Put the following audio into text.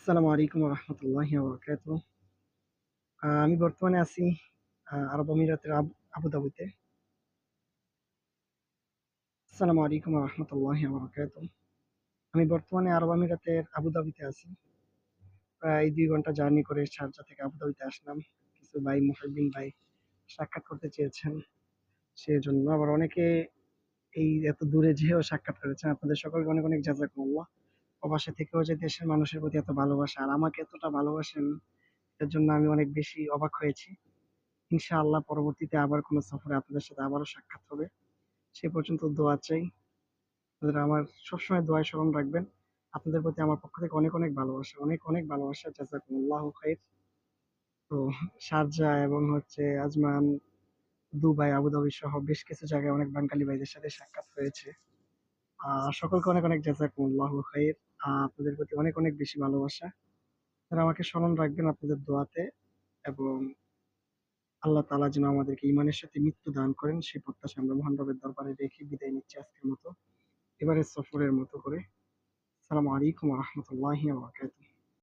আসসালামু আলাইকুম ওয়া রাহমাতুল্লাহি ওয়া বারাকাতুহু। আমি বর্তমানে আছি আরব আমিরাতের আবুধাবিতে। আসসালামু আলাইকুম ওয়া রাহমাতুল্লাহি ওয়া বারাকাতুহু। আমি বর্তমানে আরব আমিরাতের আবুধাবিতে আছি। প্রায় ২ ঘন্টা জার্নি করে শারজাহ থেকে আবুধাবিতে আসলাম। কিছু ভাই মুহিব্বিন ভাই সাক্ষাৎ করতে চেয়েছেন। সেজন্য আবার অনেকে এই এত দূরে যেয়েও সাক্ষাৎ করেছেন। আপনাদের সকলকে অনেক, অনেক জাযাকুমুল্লাহ। প্রবাসে থেকেও যে দেশের মানুষের প্রতি এত ভালোবাসা আর আমাকে এতটা ভালোবাসেন, এর জন্য আমি অনেক বেশি অবাক হয়েছি। ইনশাআল্লাহ পরবর্তীতে আবার কোনো সফরে আপনাদের সাথে আবারও সাক্ষাৎ হবে। সে পর্যন্ত দোয়া চাই। আপনারা আমার সবসময় দোয়ায় স্মরণ রাখবেন। আপনাদের প্রতি আমার পক্ষ থেকে অনেক, অনেক ভালোবাসা। অনেক, অনেক ভালোবাসা। জাযাকুমুল্লাহু খাইর। তো শারজাহ এবং আজমান, দুবাই, আবুধাবি সহ বেশ কিছু জায়গায় অনেক বাঙালি ভাইদের সাথে সাক্ষাৎ হয়েছে। সকলকে অনেক, অনেক জাযাকুমুল্লাহু খাইর। আপনাদের প্রতি অনেক, অনেক বেশি ভালোবাসা। আপনারা আমাকে স্মরণ রাখবেন আপনাদের দোয়াতে এবং আল্লাহ তাআলা যেন আমাদেরকে ঈমানের সাথে মৃত্যু দান করেন সেই প্রত্যাশা আমরা মহান রবের দরবারে রেখে বিদায় নিচ্ছি আজকের মতো। এবারের সফরের মতো করে। আসসালামু আলাইকুম ওয়া রাহমাতুল্লাহি ওয়া বারাকাতুহু।